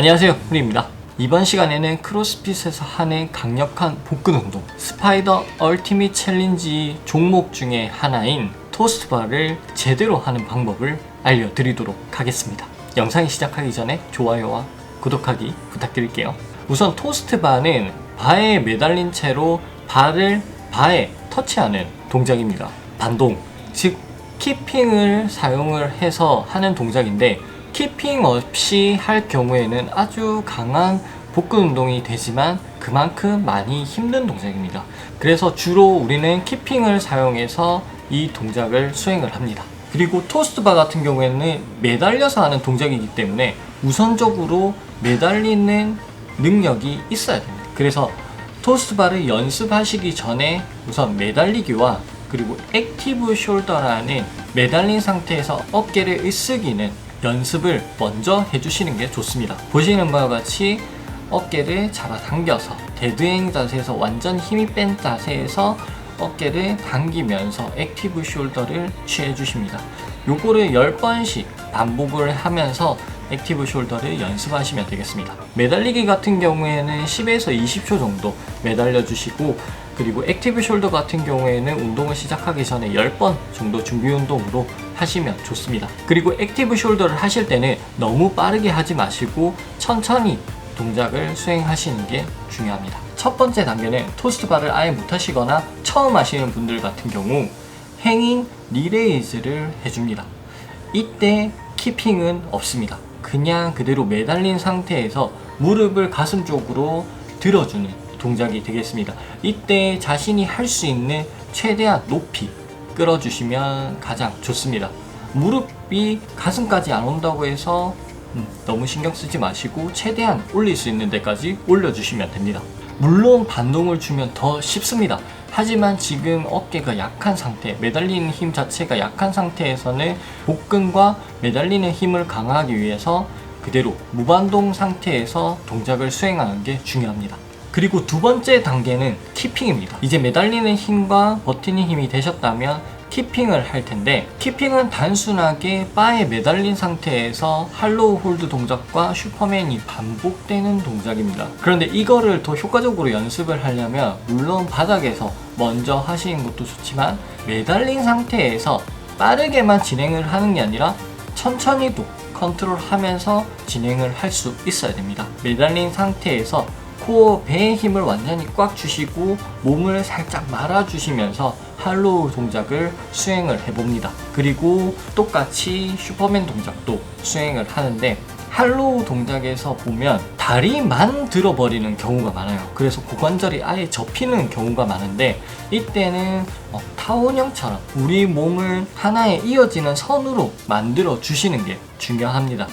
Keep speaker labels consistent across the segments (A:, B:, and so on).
A: 안녕하세요, 프리입니다. 이번 시간에는 크로스핏에서 하는 강력한 복근 운동 스파이더 얼티밋 챌린지 종목 중에 하나인 토스트바를 제대로 하는 방법을 알려드리도록 하겠습니다. 영상이 시작하기 전에 좋아요와 구독하기 부탁드릴게요. 우선 토스트바는 바에 매달린 채로 발을 바에 터치하는 동작입니다. 반동, 즉 키핑을 사용을 해서 하는 동작인데, 키핑 없이 할 경우에는 아주 강한 복근 운동이 되지만 그만큼 많이 힘든 동작입니다. 그래서 주로 우리는 키핑을 사용해서 이 동작을 수행을 합니다. 그리고 토스트바 같은 경우에는 매달려서 하는 동작이기 때문에 우선적으로 매달리는 능력이 있어야 됩니다. 그래서 토스트바를 연습하시기 전에 우선 매달리기와 그리고 액티브 숄더라는 매달린 상태에서 어깨를 으쓱이는 연습을 먼저 해주시는 게 좋습니다. 보시는 바와 같이 어깨를 잡아당겨서 데드행 자세에서 완전 힘이 뺀 자세에서 어깨를 당기면서 액티브 숄더를 취해 주십니다. 요거를 10번씩 반복을 하면서 액티브 숄더를 연습하시면 되겠습니다. 매달리기 같은 경우에는 10에서 20초 정도 매달려 주시고, 그리고 액티브 숄더 같은 경우에는 운동을 시작하기 전에 10번 정도 준비 운동으로 하시면 좋습니다. 그리고 액티브 숄더를 하실 때는 너무 빠르게 하지 마시고 천천히 동작을 수행하시는 게 중요합니다. 첫 번째 단계는 토스트바를 아예 못하시거나 처음 하시는 분들 같은 경우 행잉 리레이즈를 해줍니다. 이때 키핑은 없습니다. 그냥 그대로 매달린 상태에서 무릎을 가슴 쪽으로 들어주는 동작이 되겠습니다. 이때 자신이 할 수 있는 최대한 높이 끌어주시면 가장 좋습니다. 무릎이 가슴까지 안 온다고 해서 너무 신경 쓰지 마시고 최대한 올릴 수 있는 데까지 올려주시면 됩니다. 물론 반동을 주면 더 쉽습니다. 하지만 지금 어깨가 약한 상태, 매달리는 힘 자체가 약한 상태에서는 복근과 매달리는 힘을 강화하기 위해서 그대로 무반동 상태에서 동작을 수행하는 게 중요합니다. 그리고 두 번째 단계는 키핑입니다. 이제 매달리는 힘과 버티는 힘이 되셨다면 키핑을 할 텐데, 키핑은 단순하게 바에 매달린 상태에서 할로우 홀드 동작과 슈퍼맨이 반복되는 동작입니다. 그런데 이거를 더 효과적으로 연습을 하려면 물론 바닥에서 먼저 하시는 것도 좋지만 매달린 상태에서 빠르게만 진행을 하는 게 아니라 천천히도 컨트롤하면서 진행을 할 수 있어야 됩니다. 매달린 상태에서 코어 배의 힘을 완전히 꽉 주시고 몸을 살짝 말아주시면서 할로우 동작을 수행을 해봅니다. 그리고 똑같이 슈퍼맨 동작도 수행을 하는데, 할로우 동작에서 보면 다리만 들어버리는 경우가 많아요. 그래서 고관절이 아예 접히는 경우가 많은데, 이때는 타원형처럼 우리 몸을 하나에 이어지는 선으로 만들어 주시는 게 중요합니다.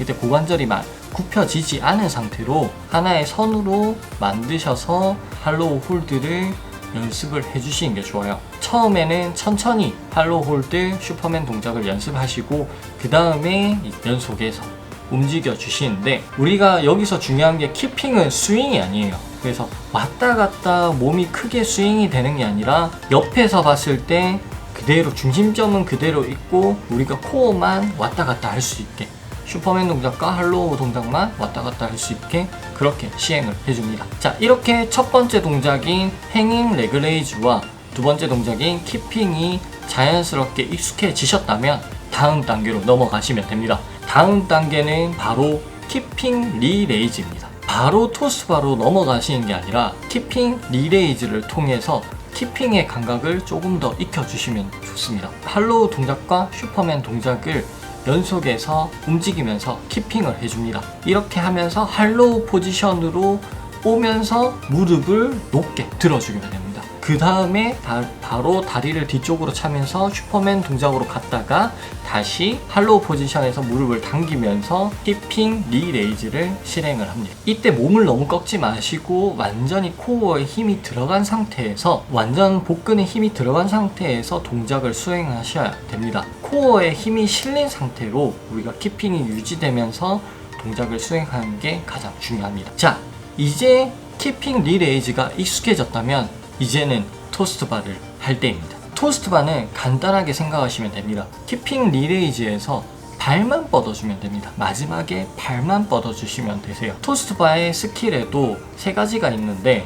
A: 이때 고관절이 굽혀지지 않은 상태로 하나의 선으로 만드셔서 할로우 홀드를 연습을 해주시는 게 좋아요. 처음에는 천천히 할로우 홀드, 슈퍼맨 동작을 연습하시고 그 다음에 연속해서 움직여 주시는데, 우리가 여기서 중요한 게 키핑은 스윙이 아니에요. 그래서 왔다 갔다 몸이 크게 스윙이 되는 게 아니라 옆에서 봤을 때 그대로 중심점은 그대로 있고 우리가 코어만 왔다 갔다 할 수 있게, 슈퍼맨 동작과 할로우 동작만 왔다 갔다 할 수 있게 그렇게 시행을 해줍니다. 자, 이렇게 첫 번째 동작인 행잉 레그레이즈와 두 번째 동작인 키핑이 자연스럽게 익숙해지셨다면 다음 단계로 넘어가시면 됩니다. 다음 단계는 바로 키핑 리레이즈입니다. 바로 토스트바로 넘어가시는 게 아니라 키핑 리레이즈를 통해서 키핑의 감각을 조금 더 익혀주시면 좋습니다. 할로우 동작과 슈퍼맨 동작을 연속해서 움직이면서 키핑을 해줍니다. 이렇게 하면서 할로우 포지션으로 오면서 무릎을 높게 들어주게 됩니다. 그 다음에 바로 다리를 뒤쪽으로 차면서 슈퍼맨 동작으로 갔다가 다시 할로우 포지션에서 무릎을 당기면서 키핑 리레이즈를 실행을 합니다. 이때 몸을 너무 꺾지 마시고 완전히 코어에 힘이 들어간 상태에서, 완전 복근에 힘이 들어간 상태에서 동작을 수행하셔야 됩니다. 코어에 힘이 실린 상태로 우리가 키핑이 유지되면서 동작을 수행하는 게 가장 중요합니다. 자, 이제 키핑 리레이즈가 익숙해졌다면 이제는 토스트바를 할 때입니다. 토스트바는 간단하게 생각하시면 됩니다. 키핑 리레이즈에서 발만 뻗어주면 됩니다. 마지막에 발만 뻗어주시면 되세요. 토스트바의 스킬에도 3가지가 있는데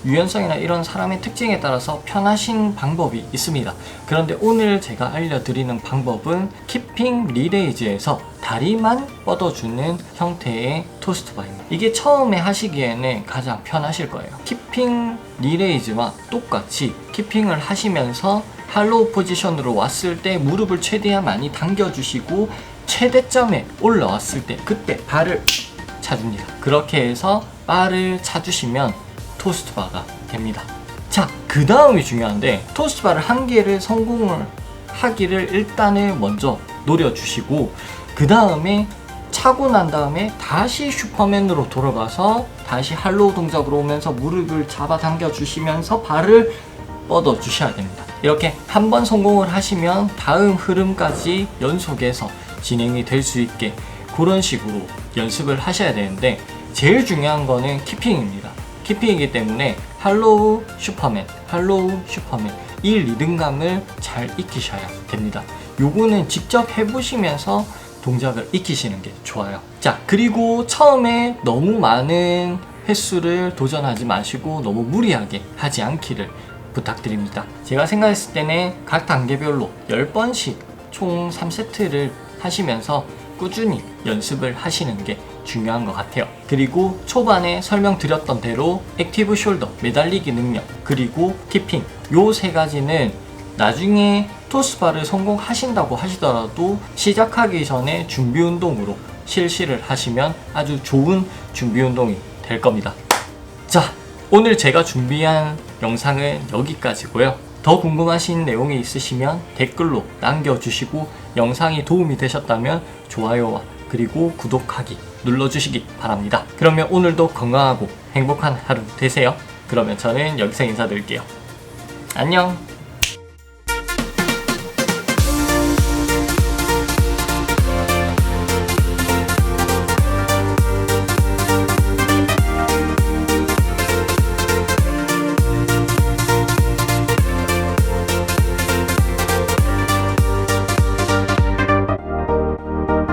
A: 유연성이나 이런 사람의 특징에 따라서 편하신 방법이 있습니다. 그런데 오늘 제가 알려드리는 방법은 키핑 리레이즈에서 다리만 뻗어주는 형태의 토스트바입니다. 이게 처음에 하시기에는 가장 편하실 거예요. 키핑 리레이즈와 똑같이 키핑을 하시면서 할로우 포지션으로 왔을 때 무릎을 최대한 많이 당겨주시고 최대점에 올라왔을 때 그때 발을 차줍니다. 그렇게 해서 바를 차주시면 토스트바가 됩니다. 자, 그 다음이 중요한데 토스트바를 한 개를 성공을 하기를 일단은 먼저 노려주시고 그 다음에 차고 난 다음에 다시 슈퍼맨으로 돌아가서 다시 할로우 동작으로 오면서 무릎을 잡아당겨 주시면서 발을 뻗어 주셔야 됩니다. 이렇게 한 번 성공을 하시면 다음 흐름까지 연속해서 진행이 될 수 있게 그런 식으로 연습을 하셔야 되는데 제일 중요한 거는 키핑입니다. 키핑이기 때문에 할로우 슈퍼맨, 할로우 슈퍼맨 이 리듬감을 잘 익히셔야 됩니다. 요거는 직접 해보시면서 동작을 익히시는 게 좋아요. 자, 그리고 처음에 너무 많은 횟수를 도전하지 마시고 너무 무리하게 하지 않기를 부탁드립니다. 제가 생각했을 때는 각 단계별로 10번씩 총 3세트를 하시면서 꾸준히 연습을 하시는 게 중요한 것 같아요. 그리고 초반에 설명드렸던 대로 액티브 숄더, 매달리기 능력, 그리고 키핑 요 3가지는 나중에 토스바를 성공하신다고 하시더라도 시작하기 전에 준비 운동으로 실시를 하시면 아주 좋은 준비 운동이 될 겁니다. 자, 오늘 제가 준비한 영상은 여기까지고요. 더 궁금하신 내용이 있으시면 댓글로 남겨주시고 영상이 도움이 되셨다면 좋아요와 그리고 구독하기 눌러주시기 바랍니다. 그러면 오늘도 건강하고 행복한 하루 되세요. 그러면 저는 여기서 인사드릴게요. 안녕.